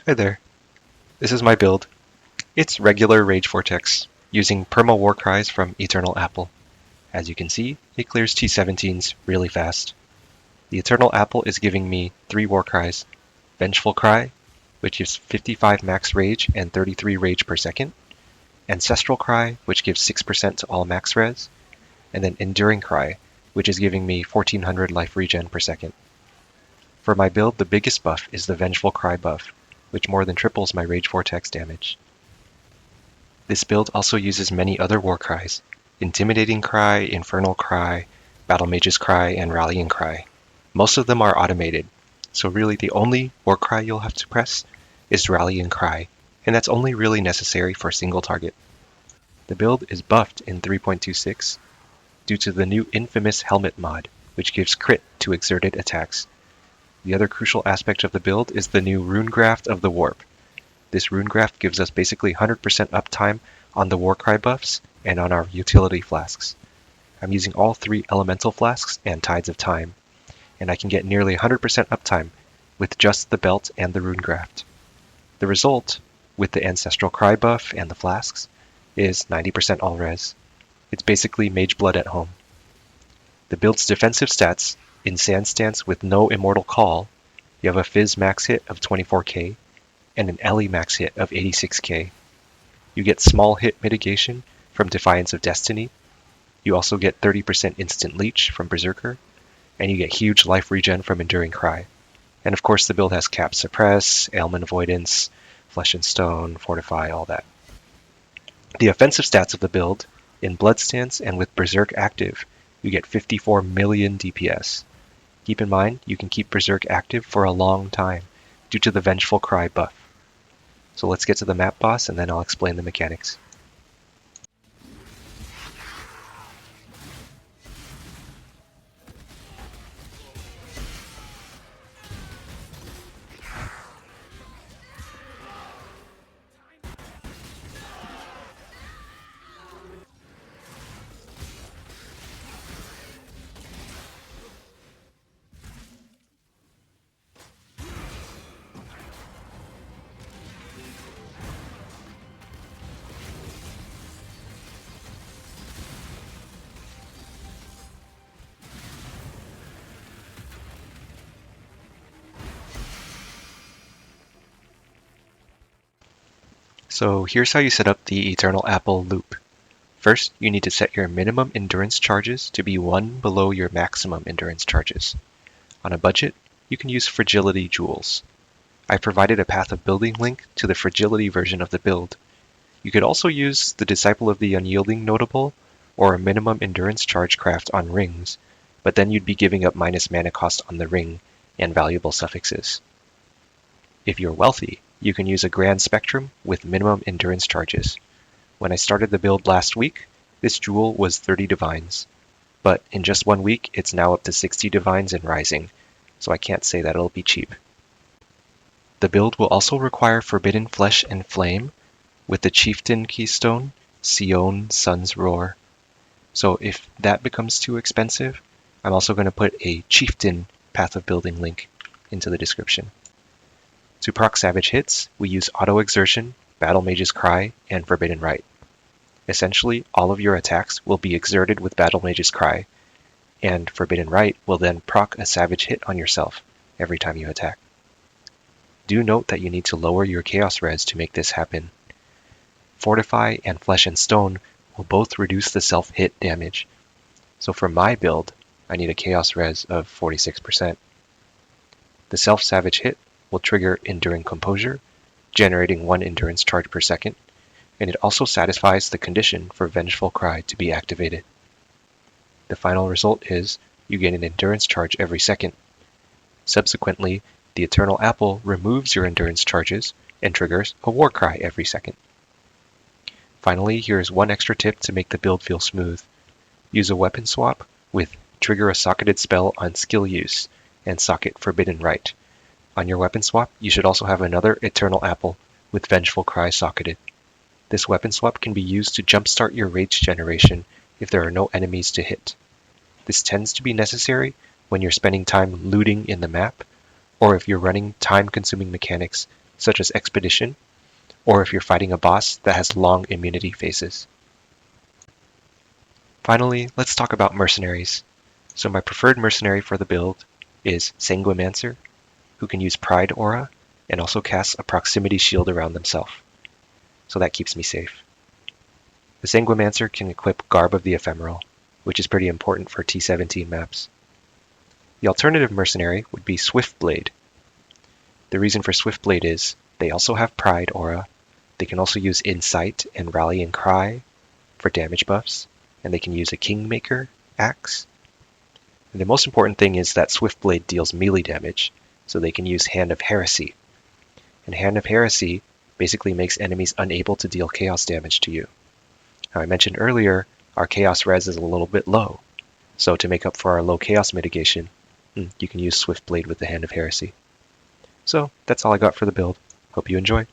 Hi there. This is my build. It's regular Rage Vortex, using Perma Warcries from Eternal Apple. As you can see, it clears T17s really fast. The Eternal Apple is giving me 3 Warcries. Vengeful Cry, which gives 55 max rage and 33 rage per second. Ancestral Cry, which gives 6% to all max res. And then Enduring Cry, which is giving me 1400 life regen per second. For my build, the biggest buff is the Vengeful Cry buff, which more than triples my Rage Vortex damage. This build also uses many other Warcries: Intimidating Cry, Infernal Cry, Battle Mage's Cry, and Rallying Cry. Most of them are automated, so really the only Warcry you'll have to press is Rallying Cry, and that's only really necessary for a single target. The build is buffed in 3.26 due to the new infamous Helmet mod, which gives crit to exerted attacks. The other crucial aspect of the build is the new Rune Graft of the Warp. This Rune Graft gives us basically 100% uptime on the Warcry buffs and on our utility flasks. I'm using all 3 elemental flasks and Tides of Time, and I can get nearly 100% uptime with just the belt and the Rune Graft. The result, with the Ancestral Cry buff and the flasks, is 90% all res. It's basically Mage Blood at home. The build's defensive stats: in Sand Stance with no Immortal Call, you have a Fizz max hit of 24k and an Ellie max hit of 86k. You get small hit mitigation from Defiance of Destiny. You also get 30% instant leech from Berserker, and you get huge life regen from Enduring Cry. And of course the build has Cap Suppress, Ailment Avoidance, Flesh and Stone, Fortify, all that. The offensive stats of the build: in Blood Stance and with Berserk active, you get 54 million DPS. Keep in mind, you can keep Berserk active for a long time due to the Vengeful Cry buff. So let's get to the map boss and then I'll explain the mechanics. So here's how you set up the Eternal Apple loop. First, you need to set your minimum endurance charges to be 1 below your maximum endurance charges. On a budget, you can use Fragility Jewels. I provided a Path of Building link to the Fragility version of the build. You could also use the Disciple of the Unyielding Notable or a minimum endurance charge craft on rings, but then you'd be giving up minus mana cost on the ring and valuable suffixes. If you're wealthy, you can use a Grand Spectrum with minimum endurance charges. When I started the build last week, this jewel was 30 divines, but in just 1 week it's now up to 60 divines and rising, so I can't say that it'll be cheap. The build will also require Forbidden Flesh and Flame with the Chieftain keystone, Sione Sun's Roar. So if that becomes too expensive, I'm also going to put a Chieftain Path of Building link into the description. To proc savage hits, we use Auto Exertion, Battle Mage's Cry, and Forbidden Rite. Essentially, all of your attacks will be exerted with Battle Mage's Cry, and Forbidden Rite will then proc a savage hit on yourself every time you attack. Do note that you need to lower your Chaos Res to make this happen. Fortify and Flesh and Stone will both reduce the self-hit damage, so for my build, I need a Chaos Res of 46%. The self-savage hit will trigger Enduring Composure, generating 1 endurance charge per second, and it also satisfies the condition for Vengeful Cry to be activated. The final result is you gain an endurance charge every second. Subsequently, the Eternal Apple removes your endurance charges and triggers a Warcry every second. Finally, here is one extra tip to make the build feel smooth. Use a weapon swap with trigger a socketed spell on skill use and socket Forbidden Rite. On your weapon swap, you should also have another Eternal Apple with Vengeful Cry socketed. This weapon swap can be used to jumpstart your rage generation if there are no enemies to hit. This tends to be necessary when you're spending time looting in the map, or if you're running time-consuming mechanics such as Expedition, or if you're fighting a boss that has long immunity phases. Finally, let's talk about mercenaries. So my preferred mercenary for the build is Sanguimancer, who can use Pride Aura and also casts a proximity shield around themselves. So that keeps me safe. The Sanguimancer can equip Garb of the Ephemeral, which is pretty important for T17 maps. The alternative mercenary would be Swiftblade. The reason for Swiftblade is they also have Pride Aura, they can also use Insight and Rallying Cry for damage buffs, and they can use a Kingmaker axe. And the most important thing is that Swiftblade deals melee damage, so they can use Hand of Heresy. And Hand of Heresy basically makes enemies unable to deal chaos damage to you. Now, I mentioned earlier, our chaos res is a little bit low, so to make up for our low chaos mitigation, you can use Swiftblade with the Hand of Heresy. So that's all I got for the build. Hope you enjoy.